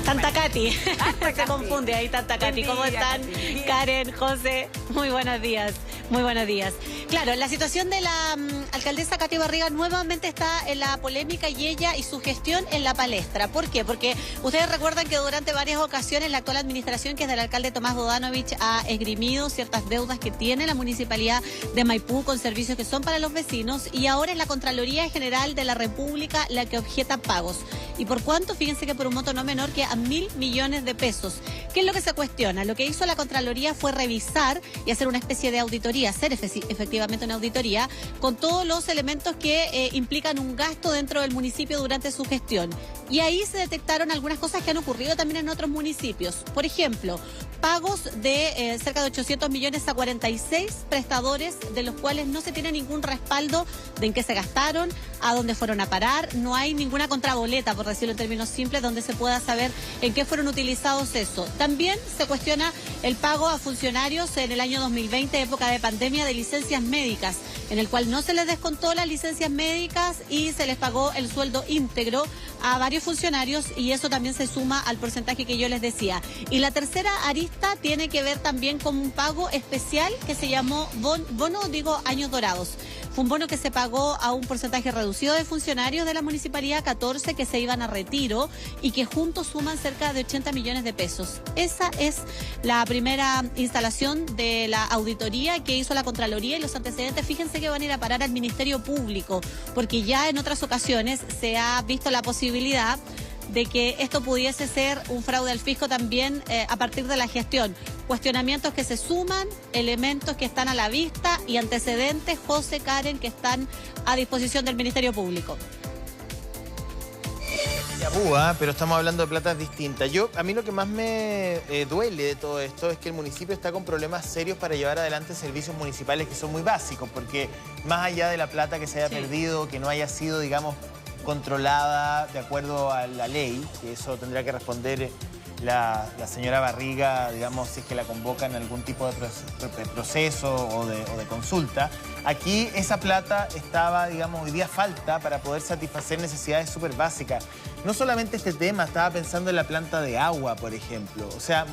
Santa Katy. Se confunde ahí Santa Katy. ¿Cómo están? Karen, José, muy buenos días. Muy buenos días. Claro, la situación de la alcaldesa Katy Barriga nuevamente está en la polémica y ella y su gestión en la palestra. ¿Por qué? Porque ustedes recuerdan que durante varias ocasiones la actual administración, que es del alcalde Tomás Bodanovich, ha esgrimido ciertas deudas que tiene la municipalidad de Maipú con servicios que son para los vecinos, y ahora es la Contraloría General de la República la que objeta pagos. ¿Y por cuánto? Fíjense que por un monto no menor que a 1.000 millones de pesos. ¿Qué es lo que se cuestiona? Lo que hizo la Contraloría fue revisar y hacer una especie de auditoría, hacer efectivamente una auditoría con todos los elementos que implican un gasto dentro del municipio durante su gestión. Y ahí se detectaron algunas cosas que han ocurrido también en otros municipios. Por ejemplo, pagos de cerca de 800 millones a 46 prestadores, de los cuales no se tiene ningún respaldo de en qué se gastaron, a dónde fueron a parar. No hay ninguna contraboleta, por decirlo en términos simples, donde se pueda saber en qué fueron utilizados eso. También se cuestiona el pago a funcionarios en el año 2020, época de pandemia, de licencias médicas, en el cual no se les descontó las licencias médicas y se les pagó el sueldo íntegro a varios funcionarios, y eso también se suma al porcentaje que yo les decía. Y la tercera arista tiene que ver también con un pago especial que se llamó Años Dorados. Fue un bono que se pagó a un porcentaje reducido de funcionarios de la municipalidad, 14 que se iban a retiro y que juntos suman cerca de 80 millones de pesos. Esa es la primera instalación de la auditoría que hizo la Contraloría, y los antecedentes, fíjense que van a ir a parar al Ministerio Público, porque ya en otras ocasiones se ha visto la posibilidad de que esto pudiese ser un fraude al fisco también a partir de la gestión. Cuestionamientos que se suman, elementos que están a la vista y antecedentes, José, Karen, que están a disposición del Ministerio Público. Pero estamos hablando de platas distintas. A mí lo que más me duele de todo esto es que el municipio está con problemas serios para llevar adelante servicios municipales que son muy básicos, porque más allá de la plata que se haya perdido, que no haya sido, digamos, controlada de acuerdo a la ley, que eso tendrá que responder la señora Barriga, digamos, si es que la convocan en algún tipo de proceso o de consulta. Aquí esa plata estaba, digamos, hoy día falta para poder satisfacer necesidades súper básicas. No solamente este tema, estaba pensando en la planta de agua, por ejemplo. O sea,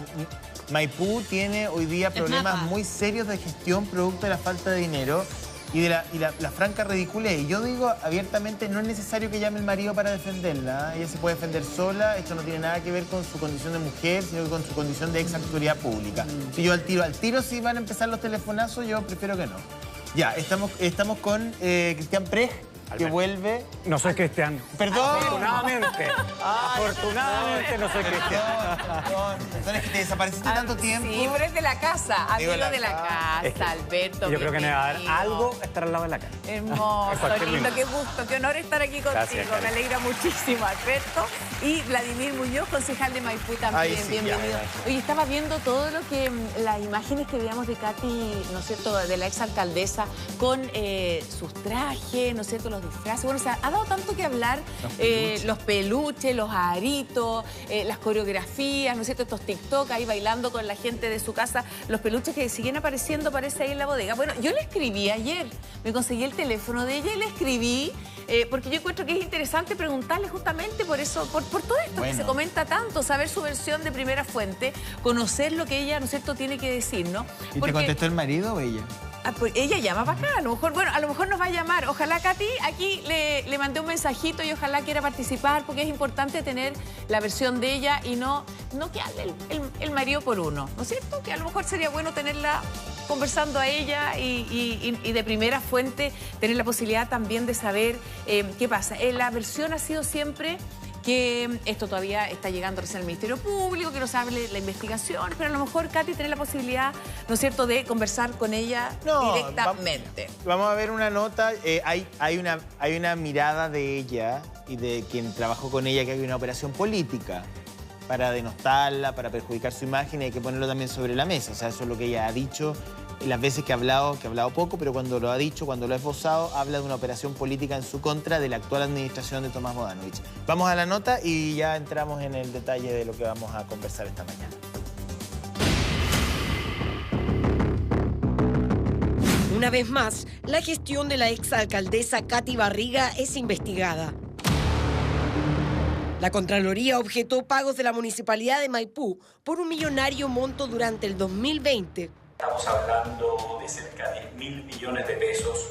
Maipú tiene hoy día problemas muy serios de gestión producto de la falta de dinero y de la franca ridiculez. Y yo digo abiertamente, no es necesario que llame el marido para defenderla. Ella se puede defender sola. Esto no tiene nada que ver con su condición de mujer, sino con su condición de ex autoridad pública. Si yo al tiro si van a empezar los telefonazos, yo prefiero que no. Ya, estamos con Cristian Prej, que vuelve. No soy Cristian. Perdón. Afortunadamente. Afortunadamente no soy Cristian. Perdón, es que te desapareciste tanto tiempo. Sí, pero es de la casa, amigo de la casa, Es que Alberto. yo creo que me va a dar algo estar al lado de la cara. Hermoso, lindo, qué gusto, qué honor estar aquí contigo. Gracias, me alegra muchísimo, Alberto. Y Vladimir Muñoz, concejal de Maipú también. Ay, sí, bienvenido. Oye, estaba viendo todo lo que, las imágenes que veíamos de Katy, ¿no es cierto?, de la exalcaldesa, con sus trajes, ¿no es cierto?, los disfraces. Bueno, o sea, ha dado tanto que hablar, los peluches, los aritos, las coreografías, ¿no es cierto?, estos TikTok ahí bailando con la gente de su casa, los peluches que siguen apareciendo, parece ahí en la bodega. Bueno, yo le escribí ayer, me conseguí el teléfono de ella y le escribí, porque yo encuentro que es interesante preguntarle justamente por eso, por todo esto que se comenta tanto, saber su versión de primera fuente, conocer lo que ella, ¿no es cierto?, tiene que decir, ¿no? ¿Y te contestó el marido o ella? Pues ella llama para acá, a lo mejor, bueno, a lo mejor nos va a llamar. Ojalá, Katy, aquí le mandé un mensajito y ojalá quiera participar, porque es importante tener la versión de ella y no que hable el marido por uno, ¿no es cierto? Que a lo mejor sería bueno tenerla conversando a ella y de primera fuente tener la posibilidad también de saber qué pasa. La versión ha sido siempre que esto todavía está llegando recién al Ministerio Público, que nos hable la investigación, pero a lo mejor, Katy, tener la posibilidad, ¿no es cierto?, de conversar con ella directamente. Vamos a ver una nota. Hay una mirada de ella y de quien trabajó con ella, que hay una operación política para denostarla, para perjudicar su imagen, y hay que ponerlo también sobre la mesa. O sea, eso es lo que ella ha dicho las veces que ha hablado poco, pero cuando lo ha dicho, cuando lo ha esbozado, habla de una operación política en su contra de la actual administración de Tomás Bodanovich. Vamos a la nota y ya entramos en el detalle de lo que vamos a conversar esta mañana. Una vez más, la gestión de la exalcaldesa Katy Barriga es investigada. La Contraloría objetó pagos de la Municipalidad de Maipú por un millonario monto durante el 2020. Estamos hablando de cerca de 10.000 millones de pesos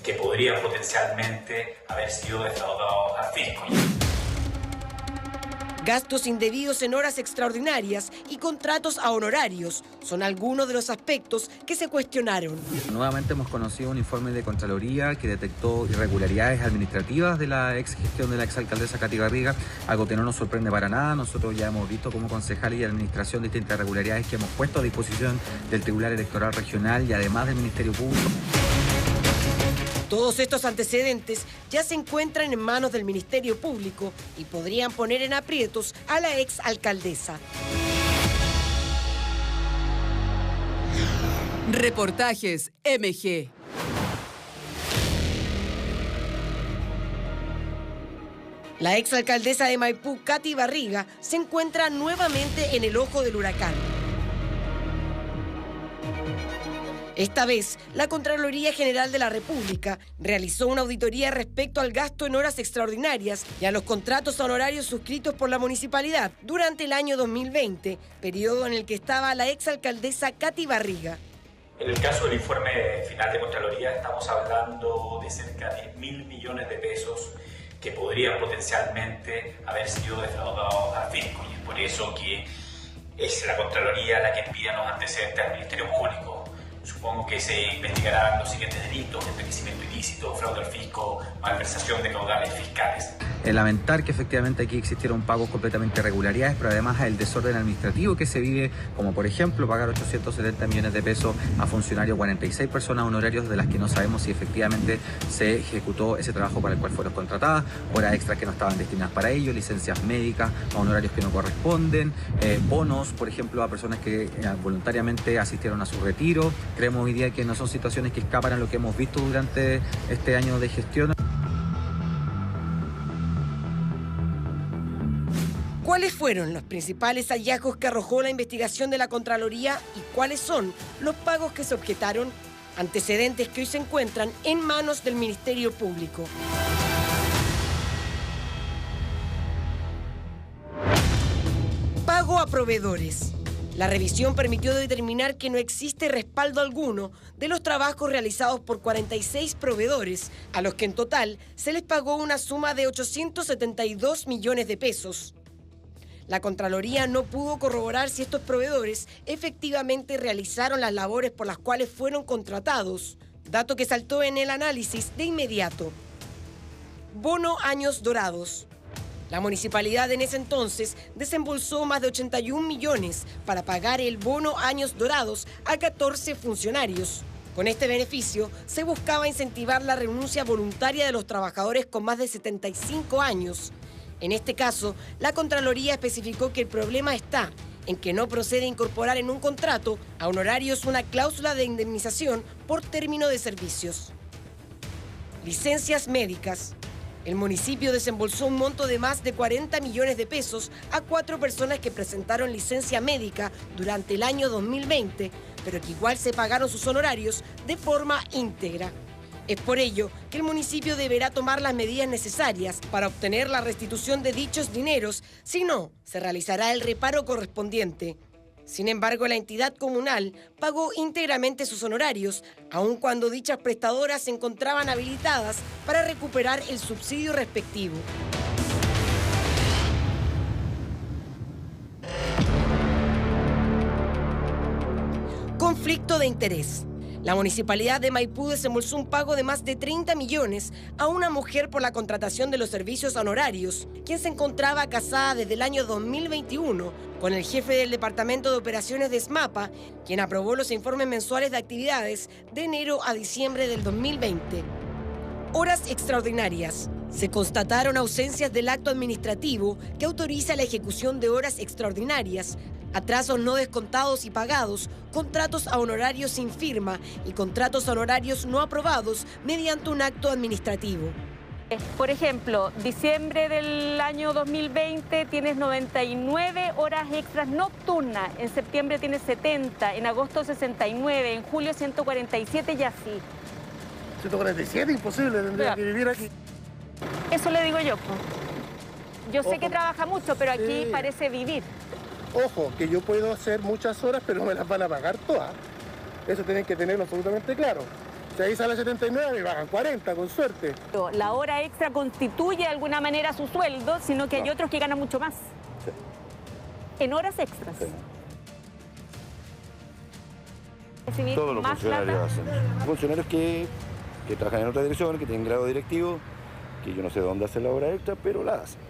que podrían potencialmente haber sido defraudados al fisco. Gastos indebidos en horas extraordinarias y contratos a honorarios son algunos de los aspectos que se cuestionaron. Nuevamente hemos conocido un informe de Contraloría que detectó irregularidades administrativas de la ex gestión de la exalcaldesa Katy Barriga, algo que no nos sorprende para nada. Nosotros ya hemos visto como concejales y administración distintas irregularidades que hemos puesto a disposición del Tribunal Electoral Regional y además del Ministerio Público. Todos estos antecedentes ya se encuentran en manos del Ministerio Público y podrían poner en aprietos a la exalcaldesa. Reportajes MG. La exalcaldesa de Maipú, Katy Barriga, se encuentra nuevamente en el ojo del huracán. Esta vez, la Contraloría General de la República realizó una auditoría respecto al gasto en horas extraordinarias y a los contratos honorarios suscritos por la municipalidad durante el año 2020, periodo en el que estaba la exalcaldesa Katy Barriga. En el caso del informe final de Contraloría estamos hablando de cerca de 10.000 millones de pesos que podrían potencialmente haber sido defraudados al fisco, y es por eso que es la Contraloría la que pide los antecedentes al Ministerio Público. Supongo que se investigarán los siguientes delitos: enriquecimiento ilícito, fraude al fisco, malversación de caudales fiscales. Lamentar que efectivamente aquí existieron pagos completamente irregularidades, pero además el desorden administrativo que se vive, como por ejemplo pagar 870 millones de pesos a funcionarios, 46 personas honorarios de las que no sabemos si efectivamente se ejecutó ese trabajo para el cual fueron contratadas, horas extras que no estaban destinadas para ello, licencias médicas a honorarios que no corresponden, bonos, por ejemplo, a personas que voluntariamente asistieron a su retiro. Creemos hoy día que no son situaciones que escapan a lo que hemos visto durante este año de gestión. ¿Cuáles fueron los principales hallazgos que arrojó la investigación de la Contraloría y cuáles son los pagos que se objetaron? Antecedentes que hoy se encuentran en manos del Ministerio Público. Pago a proveedores. La revisión permitió determinar que no existe respaldo alguno de los trabajos realizados por 46 proveedores, a los que en total se les pagó una suma de 872 millones de pesos. La Contraloría no pudo corroborar si estos proveedores efectivamente realizaron las labores por las cuales fueron contratados, dato que saltó en el análisis de inmediato. Bono Años Dorados. La municipalidad en ese entonces desembolsó más de 81 millones para pagar el bono Años Dorados a 14 funcionarios. Con este beneficio se buscaba incentivar la renuncia voluntaria de los trabajadores con más de 75 años. En este caso, la Contraloría especificó que el problema está en que no procede incorporar en un contrato a honorarios una cláusula de indemnización por término de servicios. Licencias médicas. El municipio desembolsó un monto de más de 40 millones de pesos a 4 personas que presentaron licencia médica durante el año 2020, pero que igual se pagaron sus honorarios de forma íntegra. Es por ello que el municipio deberá tomar las medidas necesarias para obtener la restitución de dichos dineros, si no, se realizará el reparo correspondiente. Sin embargo, la entidad comunal pagó íntegramente sus honorarios, aun cuando dichas prestadoras se encontraban habilitadas para recuperar el subsidio respectivo. Conflicto de interés. La Municipalidad de Maipú desembolsó un pago de más de 30 millones a una mujer por la contratación de los servicios honorarios, quien se encontraba casada desde el año 2021 con el jefe del Departamento de Operaciones de SMAPA, quien aprobó los informes mensuales de actividades de enero a diciembre del 2020. Horas extraordinarias. Se constataron ausencias del acto administrativo que autoriza la ejecución de horas extraordinarias, atrasos no descontados y pagados, contratos a honorarios sin firma y contratos a honorarios no aprobados mediante un acto administrativo. Por ejemplo, diciembre del año 2020 tienes 99 horas extras nocturnas, en septiembre tienes 70, en agosto 69, en julio 147 y así. 147, imposible, tendría que vivir aquí. Eso le digo yo, pues. Yo sé que trabaja mucho, pero aquí Sí. parece vivir. Ojo, que yo puedo hacer muchas horas, pero no me las van a pagar todas. Eso tienen que tenerlo absolutamente claro. Si ahí sale 79, me pagan 40, con suerte. La hora extra constituye de alguna manera su sueldo, sino que hay otros que ganan mucho más. En horas extras. Recibir Todos los más funcionarios plata. hacen. Funcionarios que trabajan en otra dirección, que tienen grado directivo, que yo no sé dónde hacen la hora extra, pero la hacen.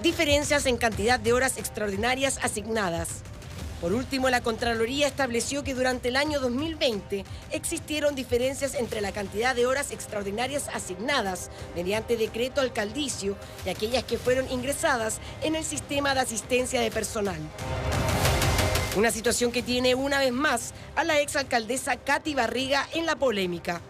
Diferencias en cantidad de horas extraordinarias asignadas. Por último, la Contraloría estableció que durante el año 2020 existieron diferencias entre la cantidad de horas extraordinarias asignadas mediante decreto alcaldicio y aquellas que fueron ingresadas en el sistema de asistencia de personal. Una situación que tiene una vez más a la exalcaldesa Katy Barriga en la polémica.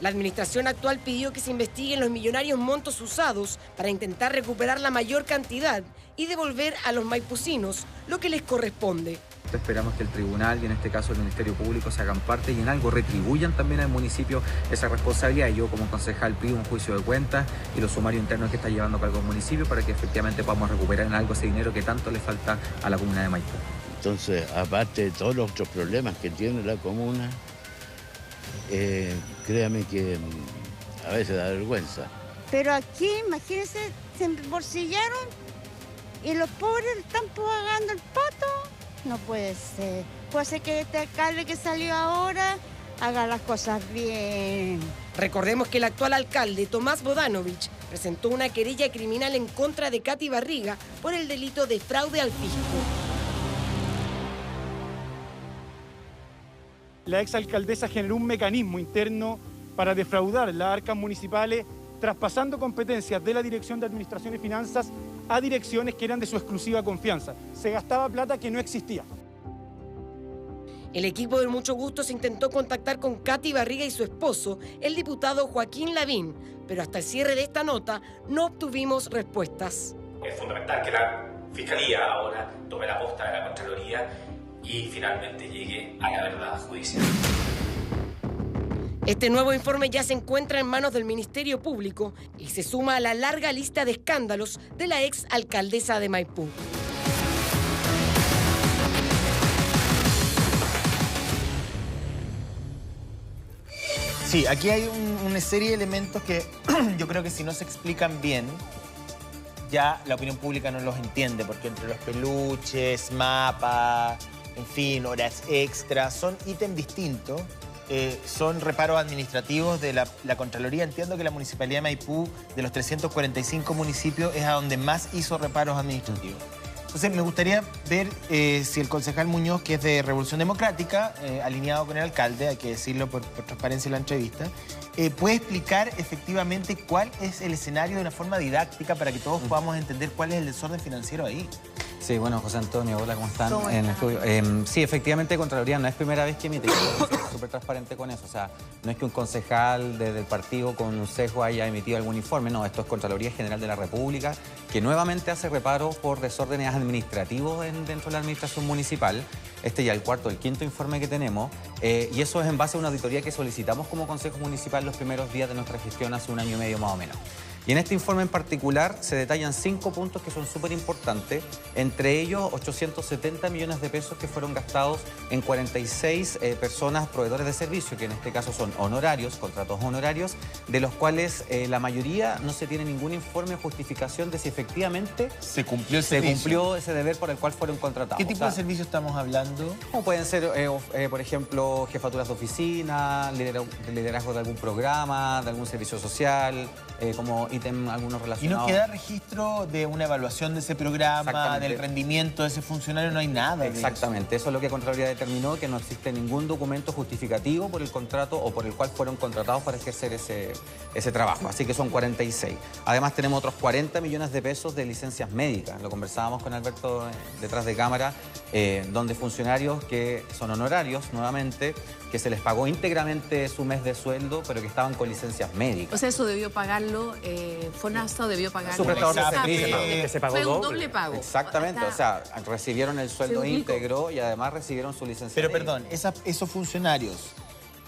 La administración actual pidió que se investiguen los millonarios montos usados para intentar recuperar la mayor cantidad y devolver a los maipucinos lo que les corresponde. Esperamos que el tribunal y en este caso el Ministerio Público se hagan parte y en algo retribuyan también al municipio esa responsabilidad. Y yo como concejal pido un juicio de cuentas y los sumarios internos que está llevando a cargo el municipio para que efectivamente podamos recuperar en algo ese dinero que tanto le falta a la comuna de Maipú. Entonces, aparte de todos los otros problemas que tiene la comuna, créame que a veces da vergüenza. Pero aquí, imagínense, se embolsillaron y los pobres están pagando el pato. No puede ser. Puede ser que este alcalde que salió ahora haga las cosas bien. Recordemos que el actual alcalde, Tomás Bodanovich, presentó una querella criminal en contra de Katy Barriga por el delito de fraude al fisco. La exalcaldesa generó un mecanismo interno para defraudar las arcas municipales, traspasando competencias de la Dirección de Administración y Finanzas a direcciones que eran de su exclusiva confianza. Se gastaba plata que no existía. El equipo del Mucho Gusto se intentó contactar con Katy Barriga y su esposo, el diputado Joaquín Lavín, pero hasta el cierre de esta nota no obtuvimos respuestas. Es fundamental que la Fiscalía ahora tome la posta de la Contraloría y finalmente llegue a la verdad judicial. Este nuevo informe ya se encuentra en manos del Ministerio Público y se suma a la larga lista de escándalos de la ex alcaldesa de Maipú. Sí, aquí hay una serie de elementos que yo creo que si no se explican bien, ya la opinión pública no los entiende, porque entre los peluches, mapas, en fin, horas extras, son ítems distintos. Son reparos administrativos de la Contraloría. Entiendo que la Municipalidad de Maipú, de los 345 municipios, es a donde más hizo reparos administrativos. Entonces, me gustaría ver si el concejal Muñoz, que es de Revolución Democrática, alineado con el alcalde, hay que decirlo por transparencia en la entrevista, puede explicar efectivamente cuál es el escenario de una forma didáctica para que todos podamos entender cuál es el desorden financiero ahí. Sí, bueno, José Antonio, hola, ¿cómo están? ¿Cómo En el están? estudio. Sí, efectivamente, Contraloría no es primera vez que emite, yo soy súper transparente con eso. O sea, no es que un concejal del partido con un sesgo haya emitido algún informe, no, esto es Contraloría General de la República, que nuevamente hace reparos por desórdenes administrativos dentro de la administración municipal. Este ya el cuarto, el quinto informe que tenemos, y eso es en base a una auditoría que solicitamos como Consejo Municipal los primeros días de nuestra gestión hace un año y medio más o menos. Y en este informe en particular se detallan 5 puntos que son súper importantes, entre ellos 870 millones de pesos que fueron gastados en 46 personas proveedores de servicio, que en este caso son honorarios, contratos honorarios, de los cuales la mayoría no se tiene ningún informe o justificación de si efectivamente se cumplió ese deber por el cual fueron contratados. ¿Qué tipo de servicio estamos hablando? Como pueden ser, por ejemplo, jefaturas de oficina, liderazgo de algún programa, de algún servicio social, como ítem algunos ¿Y relacionados. no queda registro de una evaluación de ese programa, del rendimiento de ese funcionario? No hay nada de Exactamente, eso es lo que Contraloría determinó, que no existe ningún documento justificativo por el contrato o por el cual fueron contratados para ejercer ese trabajo. Así que son 46. Además tenemos otros 40 millones de pesos de licencias médicas. Lo conversábamos con Alberto detrás de cámara, donde funcionarios que son honorarios, nuevamente, que se les pagó íntegramente su mes de sueldo, pero que estaban con licencias médicas. O sea, eso debió pagarlo, FONASA debió pagarlo. Su prestador de servicio. Que se pagó Fue un doble. doble pago. Exactamente, o sea, recibieron el sueldo Se duplicó. íntegro y además recibieron su licencia Pero médica. perdón, esos funcionarios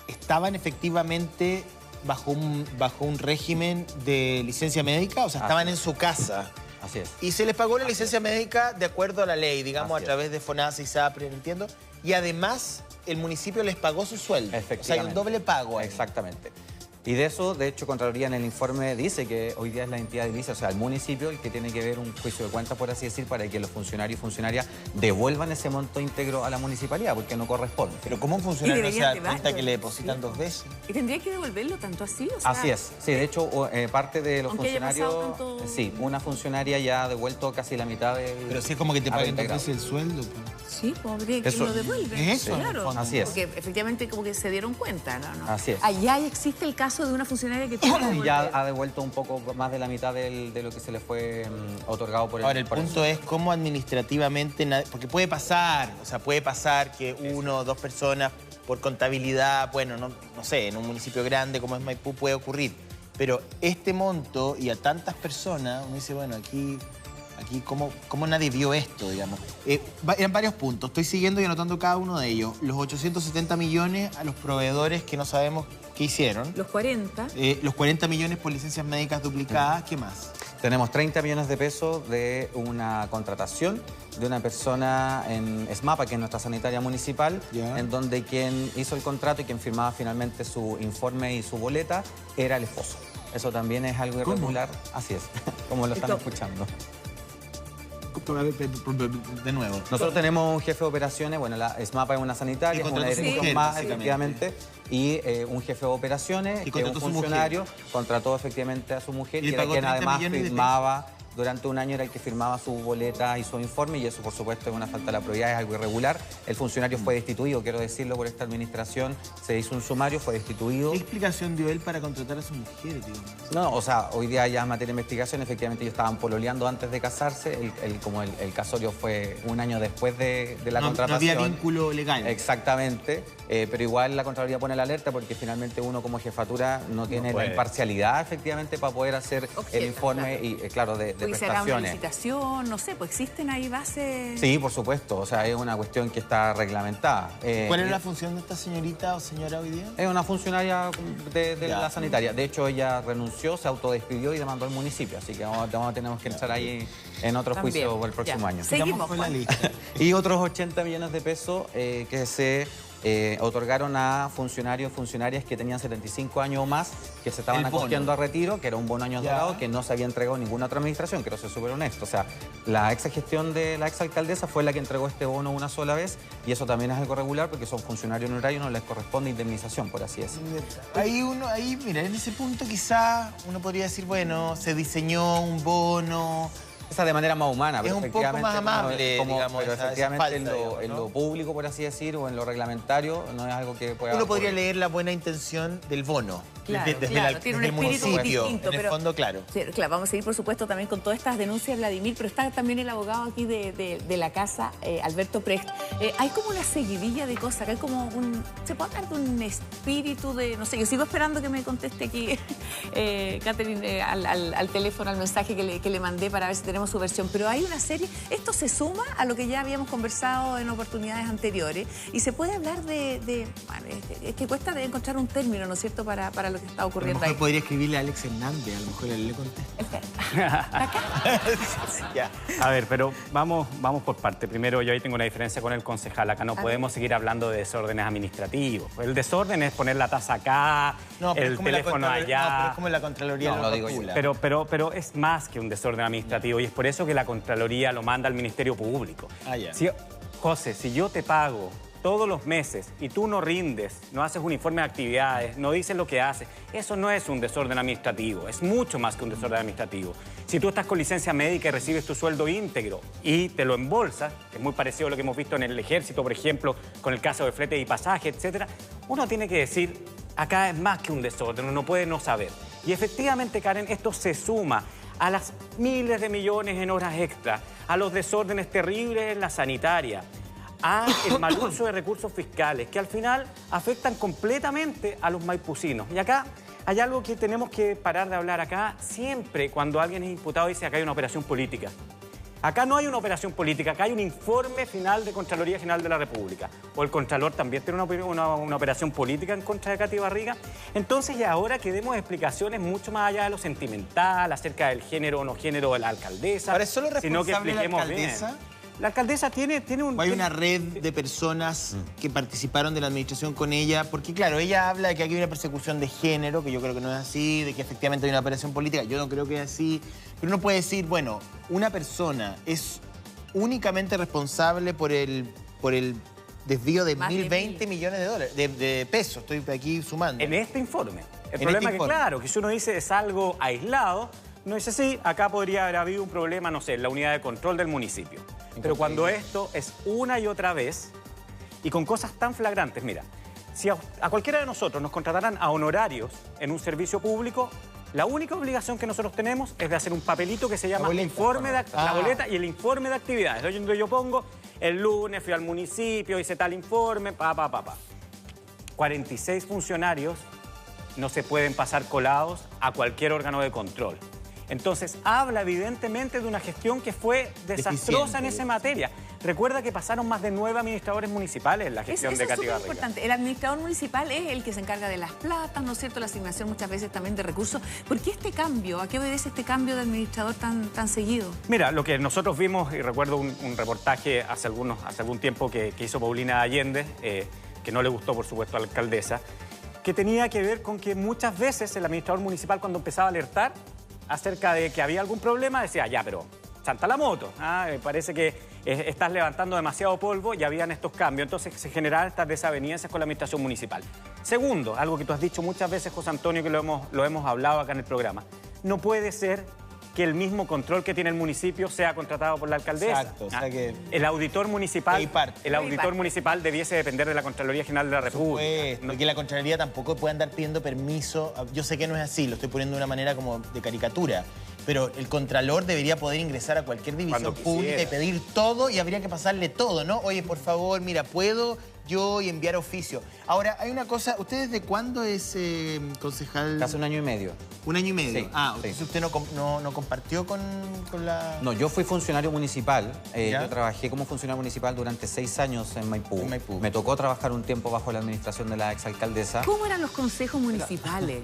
estaban efectivamente bajo un régimen de licencia médica, o sea, estaban en su casa. Así es. Y se les pagó la licencia médica de acuerdo a la ley, digamos, Así a través de FONASA y SAPRE, entiendo. Y además, el municipio les pagó su sueldo. O sea, hay un doble pago ahí. Exactamente. Y de eso, de hecho, Contraloría en el informe dice que hoy día es la entidad edilicia, o sea, el municipio, el que tiene que ver un juicio de cuentas, por así decir, para que los funcionarios y funcionarias devuelvan ese monto íntegro a la municipalidad, porque no corresponde. Pero ¿cómo un funcionario no se da deberían cuenta que le llevar- depositan 2 veces? ¿Y tendría que devolverlo tanto así? O sea, Así es, sí, de hecho, parte de los Aunque haya pasado funcionarios, tanto- sí, una funcionaria ya ha devuelto casi la mitad del... Pero sí es como que te ha paguen 2 reintegrado. veces el sueldo. Pues. Sí, podría que Eso- lo devuelven. es eso, en el Claro, fondo. Así es. Porque efectivamente como que se dieron cuenta, ¿no? Así es. Allá existe el caso de una funcionaria que tuvo que devolver. Ya ha devuelto un poco más de la mitad de lo que se le fue otorgado por el... Ahora, el por punto es cómo administrativamente, porque puede pasar, o sea, puede pasar que 1 o 2 personas por contabilidad, bueno, no sé, en un municipio grande como es Maipú puede ocurrir, pero este monto y a tantas personas, uno dice, bueno, aquí ¿cómo nadie vio esto, digamos? Eran varios puntos, estoy siguiendo y anotando cada uno de ellos. Los 870 millones a los proveedores que no sabemos qué hicieron. Los 40. Los 40 millones por licencias médicas duplicadas, ¿qué más? Tenemos 30 millones de pesos de una contratación de una persona en SMAPA, que es nuestra sanitaria municipal, en donde quien hizo el contrato y quien firmaba finalmente su informe y su boleta era el esposo. Eso también es algo irregular. Así es, como lo están escuchando. De nuevo. Nosotros tenemos un jefe de operaciones, bueno, la SMAPA es una sanitaria, es una dirección más, efectivamente, y un jefe de operaciones, que es un funcionario, contrató efectivamente a su mujer, Y que era pagó quien 30 además millones de firmaba, durante un año era el que firmaba su boleta y su informe, y eso por supuesto es una falta de la probidad, es algo irregular. El funcionario fue destituido, quiero decirlo, por esta administración, se hizo un sumario, fue destituido. ¿Qué explicación dio él para contratar a su mujer, digamos? No, o sea, hoy día ya en materia de investigación, efectivamente ellos estaban pololeando antes de casarse, como el casorio fue un año después de la contratación. No había vínculo legal. Exactamente, pero igual la Contraloría pone la alerta porque finalmente uno como jefatura no tiene la imparcialidad efectivamente para poder hacer el informe y, claro, de Porque se hará una prestaciones. licitación, no sé, pues existen ahí bases... Sí, por supuesto, o sea, es una cuestión que está reglamentada. ¿Cuál es la función de esta señorita o señora hoy día? Es una funcionaria de Ya. la sanitaria. De hecho, ella renunció, se autodespidió y demandó al municipio. Así que tenemos que entrar ahí en otro También. juicio el próximo Ya. año. Seguimos, con la Juan. lista. Y otros 80 millones de pesos que se otorgaron a funcionarios y funcionarias que tenían 75 años o más, que se estaban El bono. acogiendo a retiro, que era un bono años Ya. dorado, que no se había entregado ninguna otra administración, quiero ser súper honesto. O sea, la exgestión de la exalcaldesa fue la que entregó este bono una sola vez, y eso también es algo regular porque son funcionarios honorarios, no les corresponde indemnización, por así decirlo. Ahí, mira, en ese punto quizá uno podría decir, bueno, se diseñó un bono. Esa de manera más humana, Es pero un poco efectivamente más amable, como- digamos, pero esa efectivamente falta, en digamos, ¿no? lo público, por así decir, o en lo reglamentario, no es algo que pueda... Uno podría leer la buena intención del bono. Claro, desde claro, tiene un desde el espíritu municipio. distinto, En el pero- fondo, claro. Sí, claro, vamos a seguir, por supuesto, también con todas estas denuncias, Vladimir, pero está también el abogado aquí de la casa, Alberto Precht. Hay como una seguidilla de cosas, que hay como se puede hablar de un espíritu de, no sé, yo sigo esperando que me conteste aquí, Catherine, al teléfono, al mensaje que le mandé para ver si tenemos su versión, pero hay una serie, esto se suma a lo que ya habíamos conversado en oportunidades anteriores, y se puede hablar bueno, es que cuesta de encontrar un término, ¿no es cierto?, para lo que está A lo ocurriendo mejor ahí. podría escribirle a Alex Hernández, a lo mejor él le contesta. Ya. A ver, pero vamos por parte. Primero, yo ahí tengo una diferencia con el concejal. Acá no podemos seguir hablando de desórdenes administrativos. El desorden es poner la taza acá, No, pero es el como la teléfono Contraloría- allá. no, pero es como la Contraloría lo digo yo. calcula. Pero es más que un desorden administrativo y es por eso que la Contraloría lo manda al Ministerio Público. Ah, ya. José, si yo te pago todos los meses y tú no rindes, no haces un informe de actividades, no dices lo que haces, eso no es un desorden administrativo, es mucho más que un desorden administrativo. Si tú estás con licencia médica y recibes tu sueldo íntegro y te lo embolsas, que es muy parecido a lo que hemos visto en el ejército, por ejemplo, con el caso de flete y pasaje, etcétera, uno tiene que decir, acá es más que un desorden, uno puede no saber. Y efectivamente, Karen, esto se suma a las miles de millones en horas extra, a los desórdenes terribles en la sanitaria, al mal uso de recursos fiscales, que al final afectan completamente a los maipucinos. Y acá hay algo que tenemos que parar de hablar. Acá siempre cuando alguien es imputado dice acá hay una operación política. Acá no hay una operación política, acá hay un informe final de Contraloría General de la República. O el Contralor también tiene una operación política en contra de Katy Barriga. Entonces, y ahora que demos explicaciones mucho más allá de lo sentimental, acerca del género o no género de la alcaldesa. Ahora, ¿es solo sino que responsable la expliquemos alcaldesa? bien. La alcaldesa tiene un... ¿O hay una red de personas que participaron de la administración con ella? Porque, claro, ella habla de que aquí hay una persecución de género, que yo creo que no es así, de que efectivamente hay una operación política. Yo no creo que es así. Pero uno puede decir, bueno, una persona es únicamente responsable por el desvío de 1.020 millones de dólares, de pesos. Estoy aquí sumando. En este informe. El problema es que, claro, que si uno dice es algo aislado, no es así. Acá podría haber habido un problema, no sé, en la unidad de control del municipio. Pero cuando esto es una y otra vez y con cosas tan flagrantes, mira, si a cualquiera de nosotros nos contrataran a honorarios en un servicio público, la única obligación que nosotros tenemos es de hacer un papelito que se llama la boleta y el informe de actividades. Donde yo pongo, el lunes fui al municipio, hice tal informe, 46 funcionarios no se pueden pasar colados a cualquier órgano de control. Entonces, habla evidentemente de una gestión que fue desastrosa en esa materia. Recuerda que pasaron más de 9 administradores municipales en la gestión de Katy Barriga. Eso es súper importante. El administrador municipal es el que se encarga de las platas, ¿no es cierto?, la asignación muchas veces también de recursos. ¿Por qué este cambio? ¿A qué obedece este cambio de administrador tan seguido? Mira, lo que nosotros vimos, y recuerdo un reportaje hace algún tiempo que hizo Paulina Allende, que no le gustó, por supuesto, a la alcaldesa, que tenía que ver con que muchas veces el administrador municipal, cuando empezaba a alertar acerca de que había algún problema, decía, ya, pero chanta la moto. Parece que estás levantando demasiado polvo y habían estos cambios. Entonces se generaban estas desavenencias con la administración municipal. Segundo, algo que tú has dicho muchas veces, José Antonio, que lo hemos hablado acá en el programa. No puede ser que el mismo control que tiene el municipio sea contratado por la alcaldesa. Exacto, o sea que... El auditor municipal debiese depender de la Contraloría General de la República. Porque la Contraloría tampoco puede andar pidiendo permiso. Yo sé que no es así, lo estoy poniendo de una manera como de caricatura, pero el Contralor debería poder ingresar a cualquier división pública y pedir todo y habría que pasarle todo, ¿no? Oye, por favor, mira, ¿puedo yo y enviar oficio? Ahora, hay una cosa, ¿usted desde cuándo es concejal? Hace 1 año y medio. 1 año y medio. Sí, entonces usted no compartió con la... No, yo fui funcionario municipal. Yo trabajé como funcionario municipal durante 6 años en Maipú. Me tocó trabajar un tiempo bajo la administración de la exalcaldesa. ¿Cómo eran los consejos municipales?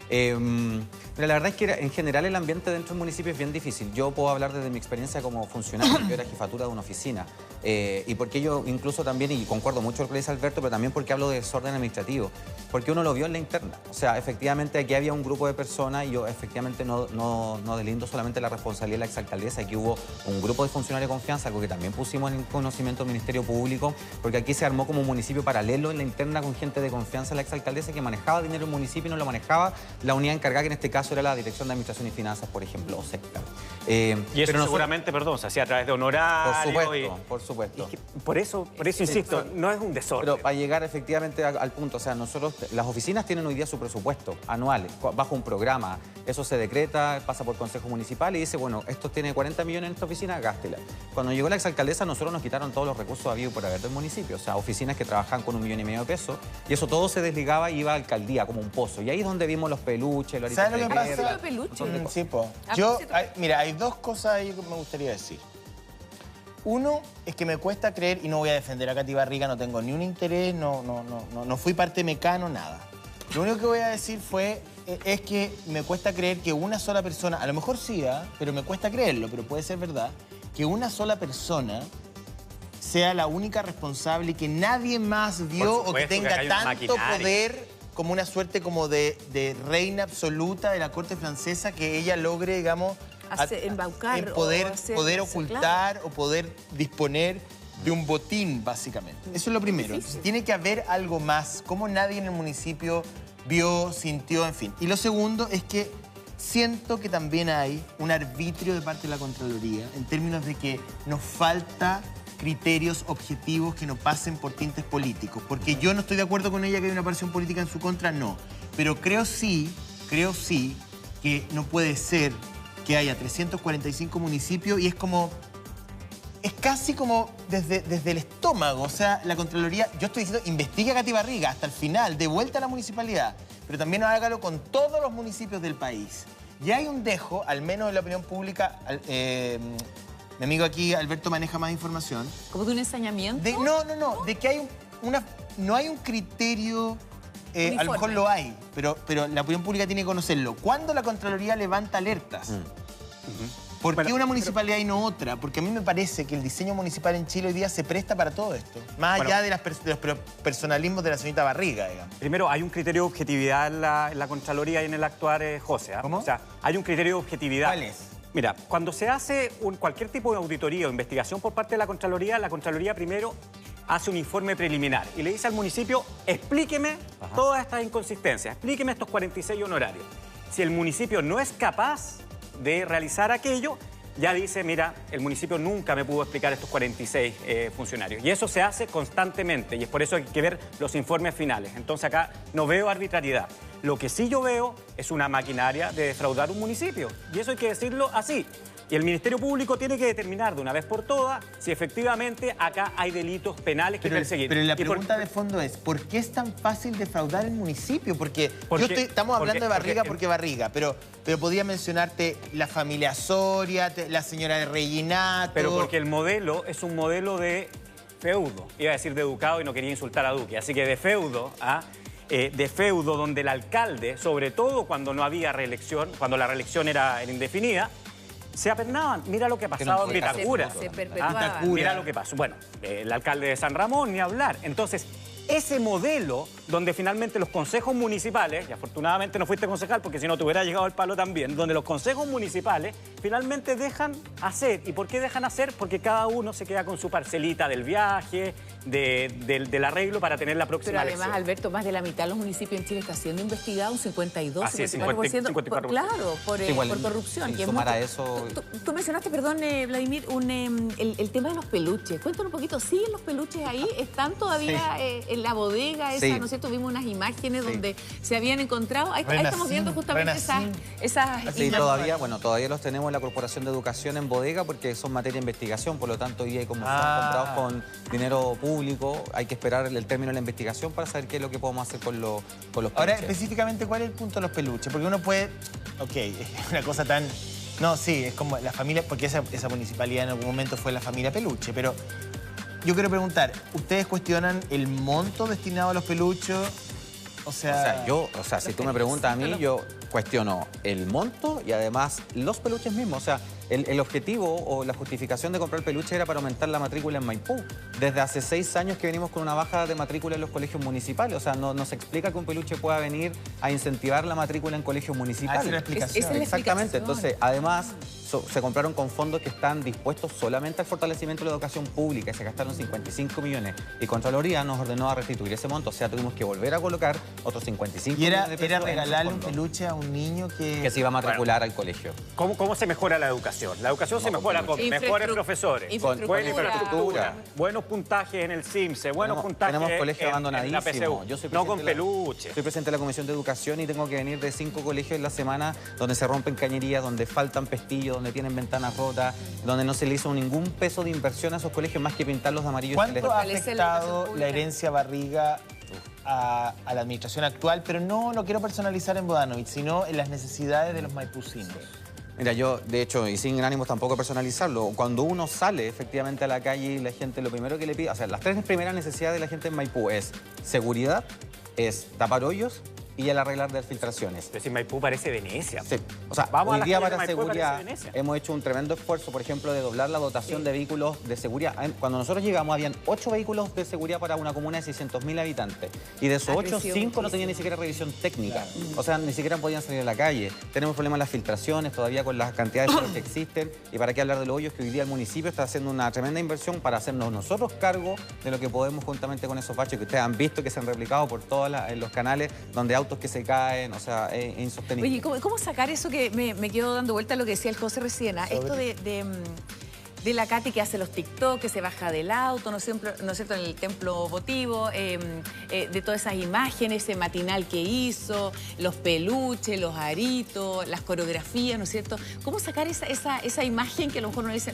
Pero la verdad es que en general el ambiente dentro del municipio es bien difícil. Yo puedo hablar desde mi experiencia como funcionario, yo era jefatura de una oficina. Y porque yo incluso también, y concuerdo mucho con lo que dice Alberto, pero también porque hablo de desorden administrativo. Porque uno lo vio en la interna. O sea, efectivamente aquí había un grupo de personas y yo efectivamente no delindo solamente la responsabilidad de la exalcaldesa. Aquí hubo un grupo de funcionarios de confianza, algo que también pusimos en conocimiento del Ministerio Público, porque aquí se armó como un municipio paralelo en la interna con gente de confianza de la exalcaldesa que manejaba dinero del municipio y no lo manejaba la unidad encargada, que en este caso era la Dirección de Administración y Finanzas, por ejemplo, o SECTA. Y eso seguramente, se hacía a través de honorarios. Por supuesto. Por eso insisto, no es un desorden. Pero para llegar efectivamente al punto, o sea, nosotros, las oficinas tienen hoy día su presupuesto anual, bajo un programa. Eso se decreta, pasa por Consejo Municipal y dice, bueno, esto tiene 40 millones en esta oficina, gástela. Cuando llegó la exalcaldesa, nosotros nos quitaron todos los recursos habidos por haber del municipio. O sea, oficinas que trabajaban con 1,5 millones de pesos y eso todo se desligaba y iba a alcaldía como un pozo. Y ahí es donde vimos los peluches, los ¿sabes lo que pasa? Sí, mira, hay 2 cosas ahí que me gustaría decir. Uno es que me cuesta creer, y no voy a defender a Katy Barriga, no tengo ni un interés, no fui parte Mecano, nada. Lo único que voy a decir es que me cuesta creer que una sola persona, a lo mejor sí, pero me cuesta creerlo, pero puede ser verdad, que una sola persona sea la única responsable y que nadie más vio o que tenga tanto poder como una suerte como de reina absoluta de la corte francesa, que ella logre, digamos, embaucar poder ocultar o poder disponer de un botín, básicamente. Eso es lo primero. Entonces, tiene que haber algo más, como nadie en el municipio vio, sintió, en fin. Y lo segundo es que siento que también hay un arbitrio de parte de la Contraloría en términos de que nos falta criterios objetivos que no pasen por tintes políticos. Porque yo no estoy de acuerdo con ella que hay una operación política en su contra, no. Pero creo sí que no puede ser que haya 345 municipios y es como es casi como desde el estómago. O sea, la Contraloría, yo estoy diciendo, investigue a Katy Barriga hasta el final, de vuelta a la municipalidad, pero también hágalo con todos los municipios del país. Ya hay un dejo, al menos en la opinión pública, mi amigo aquí, Alberto, maneja más información. ¿Como de un ensañamiento? No, de que hay no hay un criterio, a lo mejor lo hay, pero la opinión pública tiene que conocerlo. ¿Cuándo la Contraloría levanta alertas? ¿Por qué una municipalidad y no otra? Porque a mí me parece que el diseño municipal en Chile hoy día se presta para todo esto. Más allá de los personalismos de la señorita Barriga, digamos. Primero, hay un criterio de objetividad en la Contraloría y en el actuar, José. ¿Cómo? O sea, hay un criterio de objetividad. ¿Cuál es? Mira, cuando se hace cualquier tipo de auditoría o investigación por parte de la Contraloría primero hace un informe preliminar y le dice al municipio, explíqueme todas estas inconsistencias, explíqueme estos 46 honorarios. Si el municipio no es capaz de realizar aquello, ya dice, mira, el municipio nunca me pudo explicar estos 46 funcionarios. Y eso se hace constantemente y es por eso que hay que ver los informes finales. Entonces acá no veo arbitrariedad. Lo que sí yo veo es una maquinaria de defraudar un municipio. Y eso hay que decirlo así. Y el Ministerio Público tiene que determinar de una vez por todas si efectivamente acá hay delitos penales que perseguir. Pero la pregunta de fondo es, ¿por qué es tan fácil defraudar el municipio? Porque estamos hablando de Barriga porque Barriga, pero podría mencionarte la familia Soria, la señora de Reginato. Pero porque el modelo es un modelo de feudo. Iba a decir de educado y no quería insultar a Duque. Así que de feudo, donde el alcalde, sobre todo cuando no había reelección, cuando la reelección era indefinida, se apernaban. Mira lo que ha pasado en Vitacura. Se perpetuaba. Mira lo que pasó. Bueno, el alcalde de San Ramón, ni hablar. Entonces, ese modelo donde finalmente los consejos municipales, y afortunadamente no fuiste concejal porque si no te hubiera llegado el palo también, donde los consejos municipales finalmente dejan hacer. ¿Y por qué dejan hacer? Porque cada uno se queda con su parcelita del viaje, del arreglo para tener la próxima elección. Pero además, Alberto, más de la mitad de los municipios en Chile está siendo investigado, un 52, así 54%. 54%. Claro, por corrupción. Y sumar a eso... Tú mencionaste, perdón, Vladimir, el tema de los peluches. Cuéntanos un poquito, ¿siguen los peluches ahí? ¿Están todavía en la bodega esa? ¿No es cierto? Vimos unas imágenes donde se habían encontrado. Ahí estamos viendo justamente esas sí, todavía los tenemos en la Corporación de Educación en bodega porque son materia de investigación, por lo tanto, y como son comprados con dinero público, hay que esperar el término de la investigación para saber qué es lo que podemos hacer con los peluches. Ahora, específicamente, ¿cuál es el punto de los peluches? Porque uno puede... Ok, es una cosa tan... No, sí, es como la familia... Porque esa municipalidad en algún momento fue la familia Peluche, pero... Yo quiero preguntar, ¿ustedes cuestionan el monto destinado a los peluches? O sea, si tú me preguntas a mí, yo cuestiono el monto y además los peluches mismos. O sea, el objetivo o la justificación de comprar peluche era para aumentar la matrícula en Maipú. Desde hace 6 años que venimos con una baja de matrícula en los colegios municipales. O sea, no se explica que un peluche pueda venir a incentivar la matrícula en colegios municipales. Esa es la explicación. Exactamente. Entonces, además, se compraron con fondos que están dispuestos solamente al fortalecimiento de la educación pública y se gastaron 55 millones. Y Contraloría nos ordenó a restituir ese monto. O sea, tuvimos que volver a colocar otros 55 millones de pesos. ¿Era regalarle un peluche a un niño que se iba a matricular al colegio? ¿Cómo se mejora la educación? La educación se mejora con mejores profesores, con buena infraestructura, buenos puntajes en el CIMSE, buenos puntajes tenemos colegios en abandonadísimos. la PSU, no con peluches. Soy presidente de la Comisión de Educación y tengo que venir de 5 colegios en la semana donde se rompen cañerías, donde faltan pestillos, donde tienen ventanas rotas, donde no se le hizo ningún peso de inversión a esos colegios más que pintarlos de amarillo. ¿Cuánto ha afectado la herencia Barriga a la administración actual? Pero no lo quiero personalizar en Bodanovich, sino en las necesidades de los maipucinos. Mira, yo, de hecho, y sin ánimos tampoco personalizarlo, cuando uno sale efectivamente a la calle, la gente lo primero que le pide, o sea, las 3 primeras necesidades de la gente en Maipú es seguridad, es tapar hoyos y el arreglar de filtraciones. Pero si Maipú parece Venecia. Sí. O sea, hoy día para seguridad hemos hecho un tremendo esfuerzo, por ejemplo, de doblar la dotación de vehículos de seguridad. Cuando nosotros llegamos habían 8 vehículos de seguridad para una comuna de 600.000 habitantes. Y de esos 8, 5 no tenían ni siquiera revisión técnica. O sea, ni siquiera podían salir a la calle. Tenemos problemas en las filtraciones todavía con las cantidades de que existen. Y para qué hablar de los hoyos, que hoy día el municipio está haciendo una tremenda inversión para hacernos nosotros cargo de lo que podemos juntamente con esos baches que ustedes han visto que se han replicado por todos los canales, donde autos que se caen, o sea, es insostenible. Oye, ¿cómo sacar eso que me quedo dando vuelta a lo que decía el José recién? Esto de la Katy que hace los TikTok, que se baja del auto, ¿no es cierto?, en el templo votivo, de todas esas imágenes, ese matinal que hizo, los peluches, los aritos, las coreografías, ¿no es cierto? ¿Cómo sacar esa imagen que a lo mejor uno dice,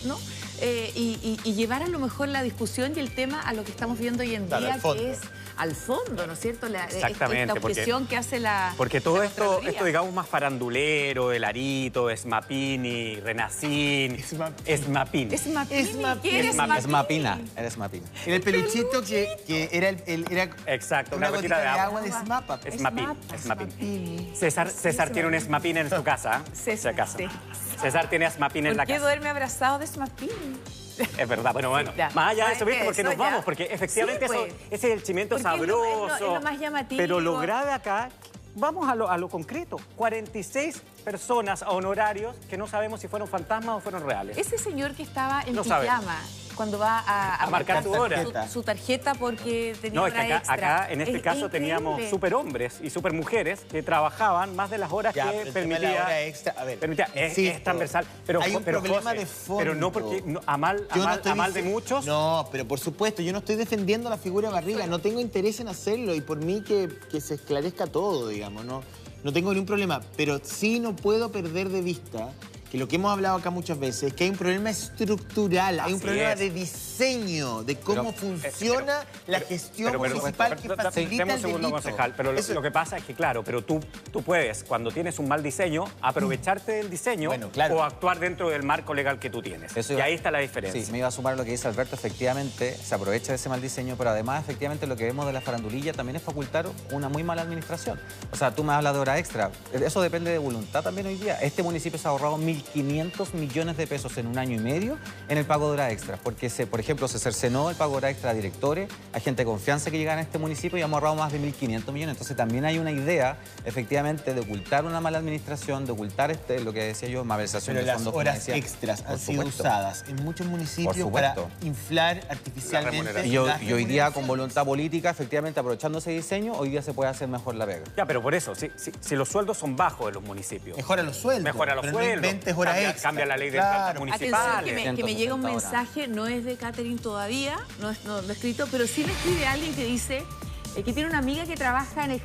no? y llevar a lo mejor la discusión y el tema a lo que estamos viendo hoy en día, que es al fondo, ¿no es cierto? Exactamente, esta obsesión que hace la... Porque todo esto, digamos, más farandulero, el Arito, Esmapini, Renacín, Esmapini. Esmapina. Eres Mapina. Era el peluchito que era exacto, una gotita de agua de Smapa. Esmapini. César tiene un Esmapini en su casa. César tiene Esmapini en la casa. ¿Por qué duerme abrazado de Esmapini? Es verdad, bueno, más allá de eso, ¿viste? Porque nos vamos, porque efectivamente sí, pues. ese es el chimento sabroso. Es lo más llamativo. Pero lo grave acá, vamos a lo concreto. 46 personas a honorarios que no sabemos si fueron fantasmas o fueron reales. Ese señor que estaba en pijama cuando va a marcar su hora. Su tarjeta porque tenía hora extra. Acá en este caso teníamos superhombres y supermujeres que trabajaban más de las horas que permitía. La hora extra, a ver, es transversal. Pero hay un problema José, de fondo. Pero no porque a mal de muchos. No, pero por supuesto, yo no estoy defendiendo la figura de Barriga, no tengo interés en hacerlo y por mí que se esclarezca todo, digamos, no tengo ningún problema. Pero sí no puedo perder de vista que lo que hemos hablado acá muchas veces es que hay un problema estructural, hay un problema de diseño, de cómo funciona la gestión municipal que facilita el delito. Concejal, pero lo que pasa es que, claro, pero tú puedes, cuando tienes un mal diseño, aprovecharte del diseño o actuar dentro del marco legal que tú tienes. Y ahí está la diferencia. Sí, me iba a sumar a lo que dice Alberto, efectivamente, se aprovecha de ese mal diseño, pero además, efectivamente, lo que vemos de la farandulilla también es facultar una muy mala administración. O sea, tú me hablas de hora extra, eso depende de voluntad también hoy día. Este municipio se ha ahorrado 1.500 millones de pesos en un año y medio en el pago de hora extra, porque por ejemplo, se cercenó el pago de hora extra a directores, a gente de confianza que llegan a este municipio y hemos ahorrado más de 1.500 millones. Entonces también hay una idea, efectivamente, de ocultar una mala administración, de ocultar lo que decía yo, malversación de fondos. Pero las horas extras han sido usadas en muchos municipios para inflar artificialmente. Y hoy día, con voluntad política, efectivamente, aprovechando ese diseño, hoy día se puede hacer mejor la pega. Ya, pero por eso, si los sueldos son bajos en los municipios. Mejora los sueldos. Mejora los sueldos. Cambia la ley de plantas municipales. Atención, que me llega un mensaje, no es de Catherine todavía, no escrito, pero sí me escribe alguien que dice que tiene una amiga que trabaja en un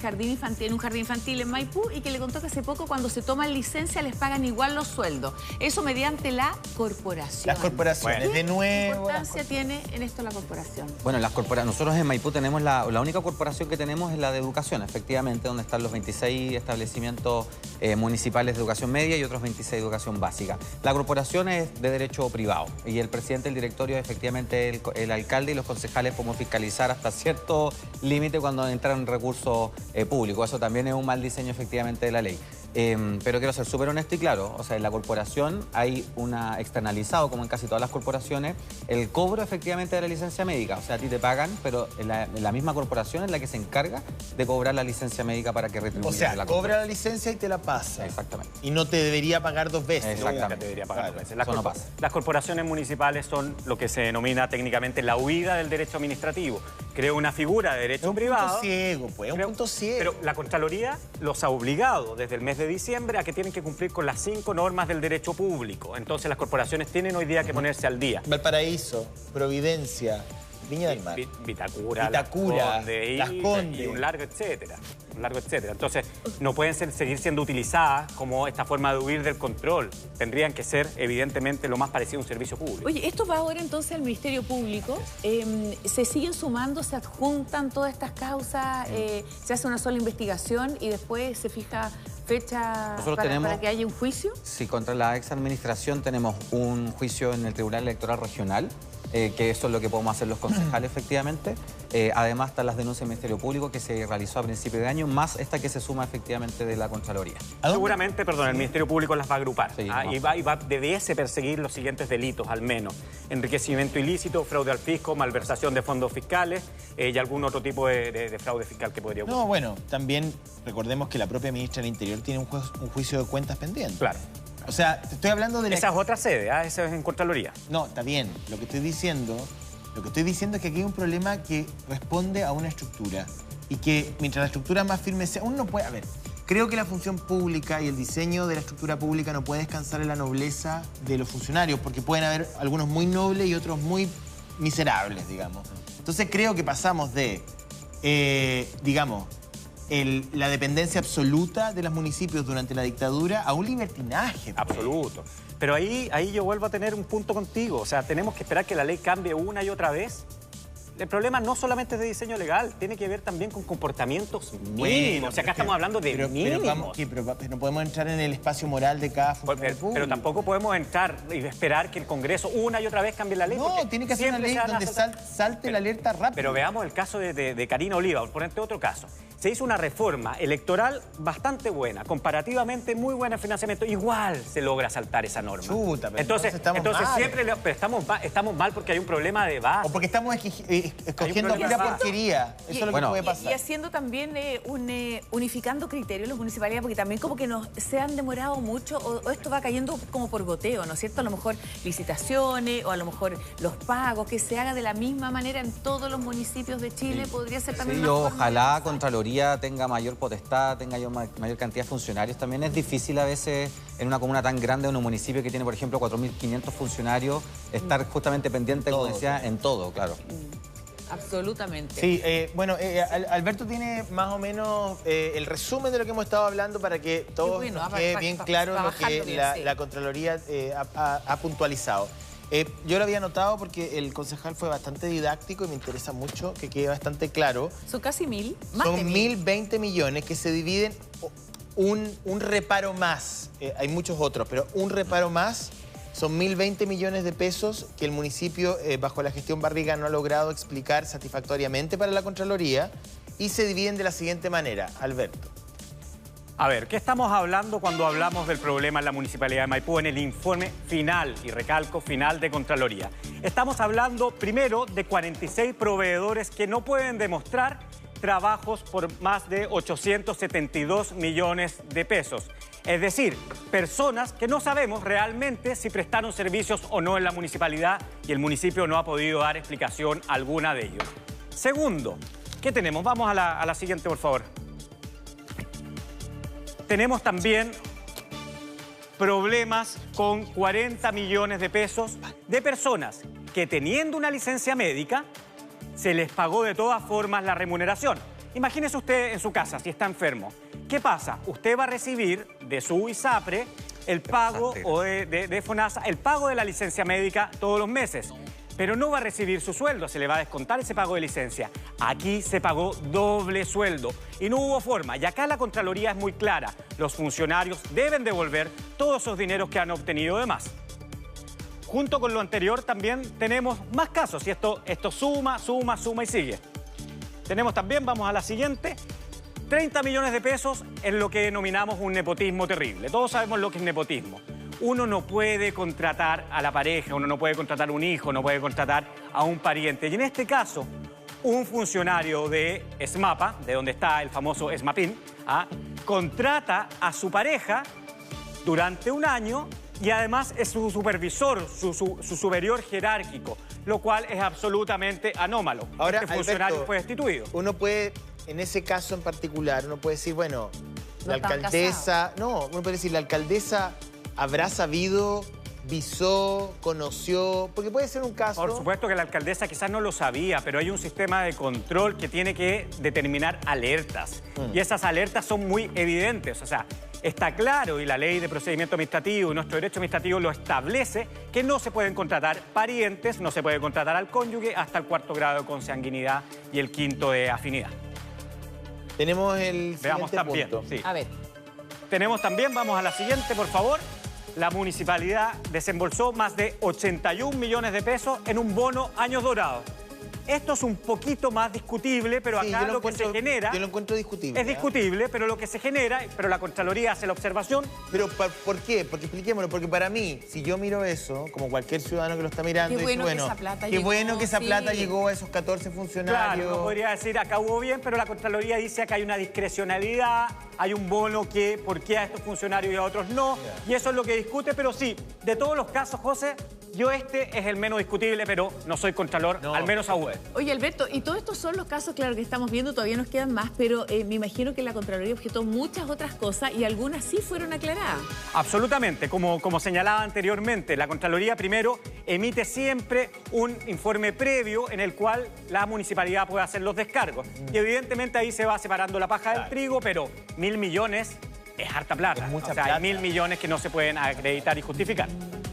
jardín infantil en Maipú y que le contó que hace poco cuando se toman licencia les pagan igual los sueldos. Eso mediante la corporación. Las corporaciones, de nuevo. ¿Qué importancia tiene en esto la corporación? Bueno, nosotros en Maipú tenemos la única corporación que tenemos es la de educación, efectivamente, donde están los 26 establecimientos municipales de educación media y otros 26 de educación básica. La corporación es de derecho privado y el presidente del directorio, efectivamente, el alcalde y los concejales podemos fiscalizar hasta cierto límite cuando entran recursos públicos. Eso también es un mal diseño, efectivamente, de la ley. Pero quiero ser súper honesto y claro, o sea, en la corporación hay externalizado, como en casi todas las corporaciones, el cobro efectivamente de la licencia médica. O sea, a ti te pagan, pero la misma corporación es la que se encarga de cobrar la licencia médica para que retribuya. O sea, cobra la licencia y te la pasa. Exactamente. Y no te debería pagar dos veces. Exactamente. Nunca te debería pagar dos veces. Las corporaciones municipales son lo que se denomina técnicamente la huida del derecho administrativo. Creo una figura de derecho privado. Es un punto ciego. Pero la Contraloría los ha obligado desde el mes de diciembre a que tienen que cumplir con las 5 normas del derecho público. Entonces las corporaciones tienen hoy día que ponerse al día. Valparaíso, Providencia, Viña del Mar, Vitacura, Las Condes, y un largo etcétera. Entonces, no pueden seguir siendo utilizadas como esta forma de huir del control. Tendrían que ser, evidentemente, lo más parecido a un servicio público. Oye, esto va ahora entonces al Ministerio Público. ¿Se siguen sumando, se adjuntan todas estas causas? ¿Se hace una sola investigación y después se fija fecha para que haya un juicio? Sí, contra la ex administración tenemos un juicio en el Tribunal Electoral Regional, que eso es lo que podemos hacer los concejales, efectivamente. Además están las denuncias del Ministerio Público que se realizó a principio de año, más esta que se suma efectivamente de la Contraloría. Seguramente, el Ministerio Público las va a agrupar. Sí, debiese perseguir los siguientes delitos, al menos. Enriquecimiento ilícito, fraude al fisco, malversación de fondos fiscales y algún otro tipo de fraude fiscal que podría ocurrir. No, bueno, también recordemos que la propia ministra del Interior tiene un juicio de cuentas pendiente. Claro. O sea, te estoy hablando de... Esa es otra sede, esa es en Contraloría. No, está bien. Lo que estoy diciendo es que aquí hay un problema que responde a una estructura. Y que mientras la estructura más firme sea... Uno no puede... A ver, creo que la función pública y el diseño de la estructura pública no puede descansar en la nobleza de los funcionarios, porque pueden haber algunos muy nobles y otros muy miserables, digamos. Entonces creo que pasamos de, digamos, la dependencia absoluta de los municipios durante la dictadura a un libertinaje. Absoluto. Pero ahí yo vuelvo a tener un punto contigo. O sea, tenemos que esperar que la ley cambie una y otra vez. El problema no solamente es de diseño legal, tiene que ver también con comportamientos mínimos. O sea, acá estamos hablando de mínimos. Pero no podemos entrar en el espacio moral de cada funcionario público. Pero tampoco podemos entrar y esperar que el Congreso una y otra vez cambie la ley. No, tiene que ser una ley donde salte la alerta rápido. Pero veamos el caso de Karina Oliva, por ponerte otro caso. Se hizo una reforma electoral bastante buena, comparativamente muy buena en financiamiento. Igual se logra saltar esa norma. Chuta, pero entonces siempre estamos mal porque hay un problema de base. O porque estamos escogiendo pura porquería. Eso es lo que puede pasar. Y haciendo también unificando criterios las municipalidades, porque también como que se han demorado mucho o esto va cayendo como por goteo, ¿no es cierto? A lo mejor licitaciones o a lo mejor los pagos, que se haga de la misma manera en todos los municipios de Chile, podría ser también Sí, ojalá Contraloría tenga mayor potestad, tenga mayor cantidad de funcionarios. También es difícil a veces en una comuna tan grande, en un municipio que tiene, por ejemplo, 4.500 funcionarios, estar justamente pendiente, como decía, en todo, claro. Absolutamente. Sí, bueno, Alberto tiene más o menos el resumen de lo que hemos estado hablando para que todo quede bien claro lo que la Contraloría ha puntualizado. Yo lo había notado porque el concejal fue bastante didáctico y me interesa mucho que quede bastante claro. Son casi 1.000. Son 1.020 millones que se dividen un reparo más. Hay muchos otros, pero un reparo más son 1.020 millones de pesos que el municipio, bajo la gestión Barriga, no ha logrado explicar satisfactoriamente para la Contraloría y se dividen de la siguiente manera. Alberto. A ver, ¿qué estamos hablando cuando hablamos del problema en la Municipalidad de Maipú en el informe final, y recalco, final de Contraloría? Estamos hablando primero de 46 proveedores que no pueden demostrar trabajos por más de 872 millones de pesos. Es decir, personas que no sabemos realmente si prestaron servicios o no en la municipalidad y el municipio no ha podido dar explicación alguna de ellos. Segundo, ¿qué tenemos? Vamos a la siguiente, por favor. Tenemos también problemas con 40 millones de pesos de personas que teniendo una licencia médica se les pagó de todas formas la remuneración. Imagínese usted en su casa, si está enfermo. ¿Qué pasa? Usted va a recibir de su ISAPRE el pago o de FONASA, el pago de la licencia médica todos los meses. Pero no va a recibir su sueldo, se le va a descontar ese pago de licencia. Aquí se pagó doble sueldo y no hubo forma. Y acá la Contraloría es muy clara. Los funcionarios deben devolver todos esos dineros que han obtenido de más. Junto con lo anterior también tenemos más casos y esto suma y sigue. Tenemos también, vamos a la siguiente, 30 millones de pesos en lo que denominamos un nepotismo terrible. Todos sabemos lo que es nepotismo. Uno no puede contratar a la pareja, uno no puede contratar a un hijo, no puede contratar a un pariente. Y en este caso, un funcionario de ESMAPA, de donde está el famoso ESMAPIN, contrata a su pareja durante un año y además es su supervisor, su superior jerárquico, lo cual es absolutamente anómalo. Ahora, este funcionario Alberto, fue destituido. Uno puede, en ese caso en particular, uno puede decir, bueno, la alcaldesa... No, uno puede decir, la alcaldesa habrá sabido, visó, conoció, porque puede ser un caso... Por supuesto que la alcaldesa quizás no lo sabía, pero hay un sistema de control que tiene que determinar alertas. Y esas alertas son muy evidentes, o sea, está claro, y la ley de procedimiento administrativo y nuestro derecho administrativo lo establece, que no se pueden contratar parientes, no se puede contratar al cónyuge hasta el 4º grado de consanguinidad y el 5º de afinidad. Tenemos el Veamos también, punto. Sí. A ver. Tenemos también, vamos a la siguiente, por favor. La municipalidad desembolsó más de 81 millones de pesos en un bono años dorados. Esto es un poquito más discutible, pero acá lo que se genera... Yo lo encuentro discutible. Es discutible, pero lo que se genera, pero la Contraloría hace la observación... Pero ¿por qué? Porque expliquémoslo, porque para mí, si yo miro eso, como cualquier ciudadano que lo está mirando, qué bueno, dice, qué bueno que esa plata sí. llegó a esos 14 funcionarios. Claro, uno podría decir, acá hubo bien, pero la Contraloría dice que hay una discrecionalidad, hay un bono que, ¿por qué a estos funcionarios y a otros no? Y eso es lo que discute, pero sí, de todos los casos, José, Yo este es el menos discutible, pero no soy contralor, al menos aún. Oye, Alberto, y todos estos son los casos, claro, que estamos viendo, todavía nos quedan más, pero me imagino que la Contraloría objetó muchas otras cosas y algunas sí fueron aclaradas. Absolutamente, como señalaba anteriormente, la Contraloría primero emite siempre un informe previo en el cual la municipalidad puede hacer los descargos. Y evidentemente ahí se va separando la paja del trigo, pero 1.000 millones es harta plata. Es mucha plata. Hay 1.000 millones que no se pueden acreditar y justificar.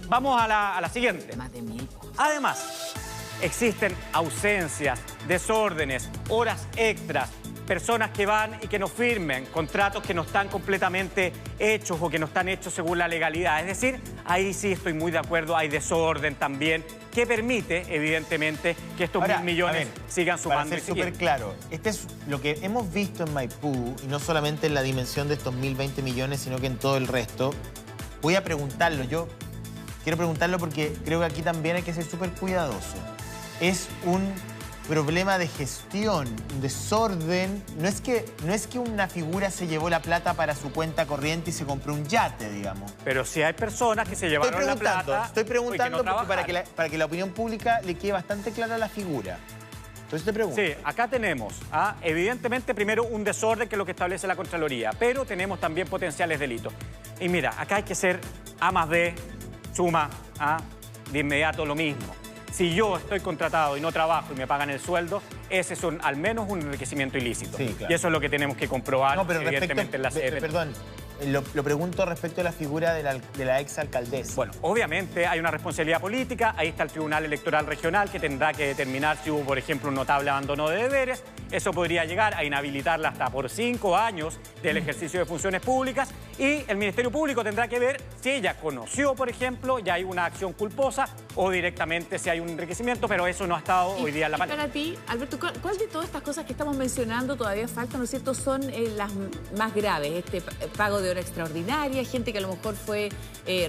Vamos a la siguiente. Más de 1.000. Además, existen ausencias, desórdenes, horas extras, personas que van y que no firmen, contratos que no están completamente hechos o que no están hechos según la legalidad. Es decir, ahí sí estoy muy de acuerdo, hay desorden también, que permite, evidentemente, que estos 1.000 millones sigan sumando. Para ser súper claro, este es lo que hemos visto en Maipú, y no solamente en la dimensión de estos 1.020 millones, sino que en todo el resto. Voy a preguntarlo, yo quiero preguntarlo porque creo que aquí también hay que ser súper cuidadoso. Es un problema de gestión, un desorden. No es que una figura se llevó la plata para su cuenta corriente y se compró un yate, digamos. Pero si hay personas que se llevaron la plata... Estoy preguntando y que no para que la opinión pública le quede bastante clara la figura. Entonces te pregunto. Sí, acá tenemos, evidentemente, primero un desorden, que es lo que establece la Contraloría, pero tenemos también potenciales delitos. Y mira, acá hay que ser A más B, suma, de inmediato lo mismo. Si yo estoy contratado y no trabajo y me pagan el sueldo, ese es al menos un enriquecimiento ilícito. Sí, claro. Y eso es lo que tenemos que comprobar, no, pero evidentemente, en la CEP. Perdón, lo pregunto respecto a la figura de la exalcaldesa. Bueno, obviamente hay una responsabilidad política, ahí está el Tribunal Electoral Regional que tendrá que determinar si hubo, por ejemplo, un notable abandono de deberes. Eso podría llegar a inhabilitarla hasta por 5 años del ejercicio de funciones públicas, y el Ministerio Público tendrá que ver si ella conoció, por ejemplo, ya hay una acción culposa, o directamente si hay un enriquecimiento, pero eso no ha estado hoy día en la palestra. Para ti, Alberto, ¿cuál de todas estas cosas que estamos mencionando todavía faltan, ¿no es cierto?, son las más graves? Este pago de hora extraordinaria, gente que a lo mejor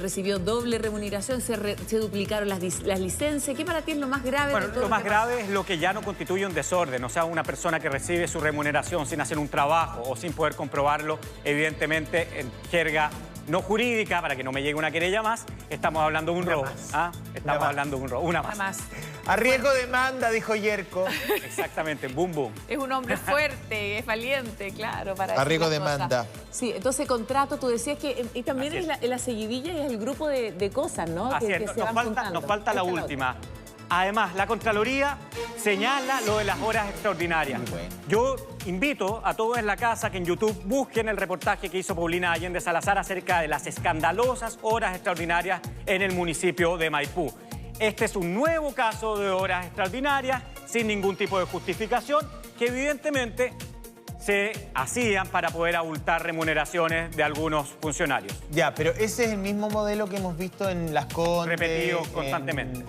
recibió doble remuneración, se duplicaron las licencias. ¿Qué para ti es lo más grave? Bueno, de todo lo más grave es lo que ya no constituye un desorden, o sea, una persona que recibe su remuneración sin hacer un trabajo o sin poder comprobarlo, evidentemente, en jerga no jurídica, para que no me llegue una querella más, estamos hablando de un robo. Estamos hablando de un robo. Una más. A riesgo de demanda, dijo Yerko. Exactamente, boom, boom. Es un hombre fuerte, es valiente, claro. Para a riesgo de demanda. Sí, entonces contrato, tú decías que... Y también es la seguidilla y es el grupo de cosas, ¿no? Así es, nos falta la última. Además, la Contraloría señala lo de las horas extraordinarias. Yo invito a todos en la casa que en YouTube busquen el reportaje que hizo Paulina Allende Salazar acerca de las escandalosas horas extraordinarias en el municipio de Maipú. Este es un nuevo caso de horas extraordinarias sin ningún tipo de justificación, que evidentemente se hacían para poder abultar remuneraciones de algunos funcionarios. Ya, pero ese es el mismo modelo que hemos visto en Las Condes. Repetido constantemente.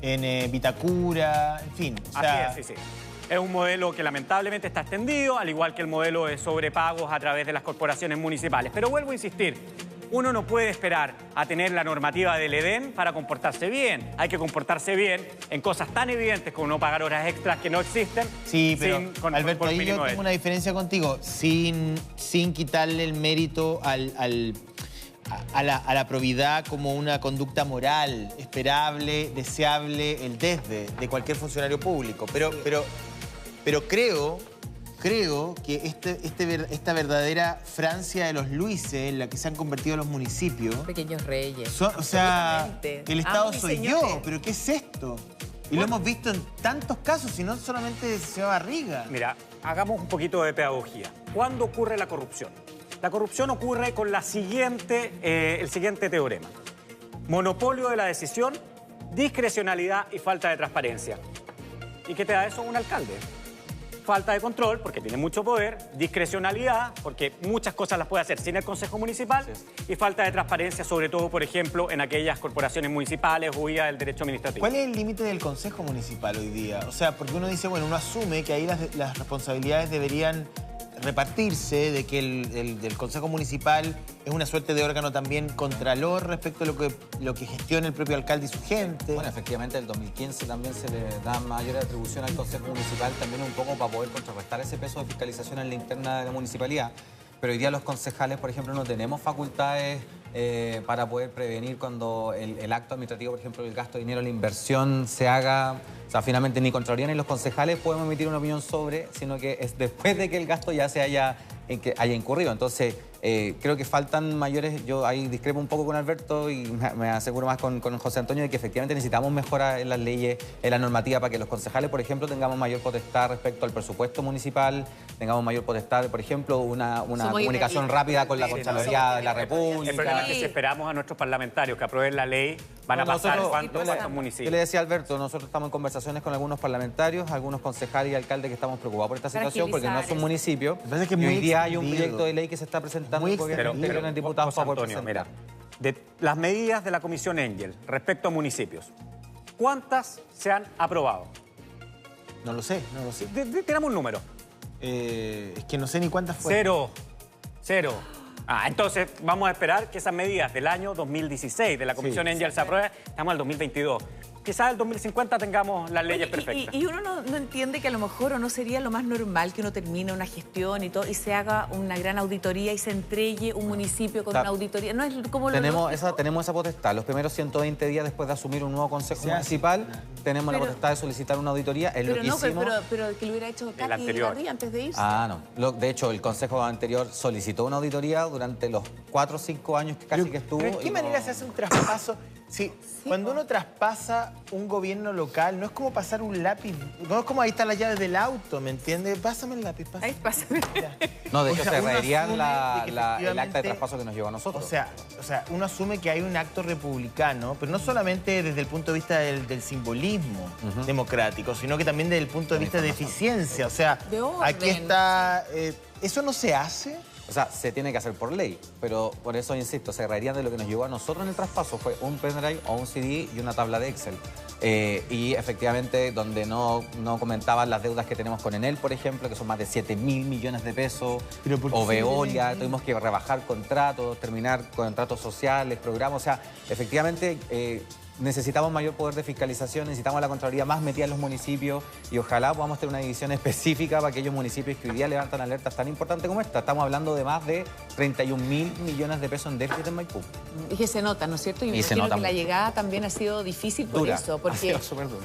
En Vitacura, en fin. Así es, sí. Es un modelo que lamentablemente está extendido, al igual que el modelo de sobrepagos a través de las corporaciones municipales. Pero vuelvo a insistir, uno no puede esperar a tener la normativa del Edén para comportarse bien. Hay que comportarse bien en cosas tan evidentes como no pagar horas extras que no existen. Sí, pero Alberto, ahí yo tengo una diferencia contigo. Sin quitarle el mérito a la probidad como una conducta moral, esperable, deseable, el desde de cualquier funcionario público. Pero creo que esta verdadera Francia de los Luises, en la que se han convertido los municipios... Pequeños reyes. O sea, el Estado soy yo, pero ¿qué es esto? Y lo hemos visto en tantos casos, y no solamente de Señor Barriga. Mira, hagamos un poquito de pedagogía. ¿Cuándo ocurre la corrupción? La corrupción ocurre con el siguiente teorema. Monopolio de la decisión, discrecionalidad y falta de transparencia. ¿Y qué te da eso? Un alcalde. Falta de control, porque tiene mucho poder, discrecionalidad, porque muchas cosas las puede hacer sin el Consejo Municipal, y falta de transparencia, sobre todo, por ejemplo, en aquellas corporaciones municipales o vía del derecho administrativo. ¿Cuál es el límite del Consejo Municipal hoy día? O sea, porque uno dice, bueno, uno asume que ahí las responsabilidades deberían repartirse, de que el Consejo Municipal es una suerte de órgano también contralor respecto a lo que gestiona el propio alcalde y su gente. Bueno, efectivamente, en el 2015 también se le da mayor atribución al Consejo Municipal, también un poco para poder contrarrestar ese peso de fiscalización en la interna de la municipalidad. Pero hoy día los concejales, por ejemplo, no tenemos facultades para poder prevenir cuando el acto administrativo, por ejemplo, el gasto de dinero, la inversión se haga. O sea, finalmente ni Contraloría ni los concejales podemos emitir una opinión sobre, sino que es después de que el gasto ya se haya incurrido. Entonces, creo que faltan mayores. Yo ahí discrepo un poco con Alberto y me aseguro más con José Antonio de que efectivamente necesitamos mejoras en las leyes, en la normativa, para que los concejales, por ejemplo, tengamos mayor potestad respecto al presupuesto municipal, tengamos mayor potestad, por ejemplo, una comunicación rápida con la Contraloría de la República. El problema es que si esperamos a nuestros parlamentarios que aprueben la ley, van a pasar cuántos municipios. Yo le decía a Alberto, nosotros estamos en conversaciones con algunos parlamentarios, algunos concejales y alcaldes que estamos preocupados por esta situación, porque no es un municipio. Y hoy día hay un proyecto de ley que se está presentando en el gobierno de diputados para poder presentar. Mira, de las medidas de la Comisión Engel respecto a municipios, ¿cuántas se han aprobado? No lo sé. Tenemos un número. Es que no sé ni cuántas fueron. Cero. Entonces vamos a esperar que esas medidas del año 2016 de la Comisión Engel se aprueben. Estamos en el 2022. Quizás el 2050 tengamos las leyes perfectas. Y uno no entiende que a lo mejor o no sería lo más normal que uno termine una gestión y todo y se haga una gran auditoría y se entregue un municipio con una auditoría. No es como tenemos esa potestad. Los primeros 120 días después de asumir un nuevo consejo municipal, tenemos la potestad de solicitar una auditoría. Es lo que hicimos. Pero que lo hubiera hecho Katy Garriga antes de irse. De hecho, el consejo anterior solicitó una auditoría durante los 4 o 5 años que casi que estuvo. ¿Pero de qué manera se hace un traspaso? Cuando uno traspasa un gobierno local, no es como pasar un lápiz, no es como ahí están las llaves del auto, ¿me entiendes? Pásame el lápiz, pásame. Ahí, pásame. No, de hecho, se readerían el acta de traspaso que nos llevó a nosotros. O sea, uno asume que hay un acto republicano, pero no solamente desde el punto de vista del simbolismo democrático, sino que también desde el punto de vista de eficiencia. O sea, aquí está... ¿Eso no se hace? O sea, se tiene que hacer por ley, pero por eso, insisto, se readerían de lo que nos llevó a nosotros en el traspaso. Fue un pendrive o un CD y una tabla de Excel. Y efectivamente, donde no comentaban las deudas que tenemos con Enel, por ejemplo, que son más de 7.000 millones de pesos, o Veolia, tuvimos que rebajar contratos, terminar contratos sociales, programas. O sea, efectivamente... necesitamos mayor poder de fiscalización, necesitamos la Contraloría más metida en los municipios y ojalá podamos tener una división específica para aquellos municipios que hoy día levantan alertas tan importantes como esta. Estamos hablando de más de 31.000 millones de pesos en déficit en Maipú. Y que se nota, ¿no es cierto? Y me imagino que la llegada también ha sido difícil por eso, porque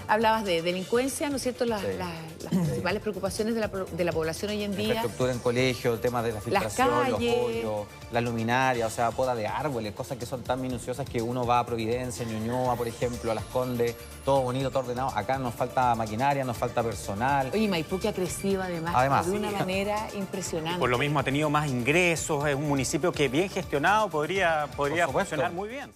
hablabas de delincuencia, ¿no es cierto? Las principales preocupaciones de la población hoy en día. Infraestructura en colegio, temas de la filtración, los hoyos, la luminaria, o sea, poda de árboles, cosas que son tan minuciosas que uno va a Providencia, Ñuñoa, por ejemplo, a Las Condes, todo bonito, todo ordenado. Acá nos falta maquinaria, nos falta personal. Oye, Maipú que ha crecido además de una manera impresionante. Y por lo mismo ha tenido más ingresos, es un municipio que bien gestionado podría funcionar muy bien.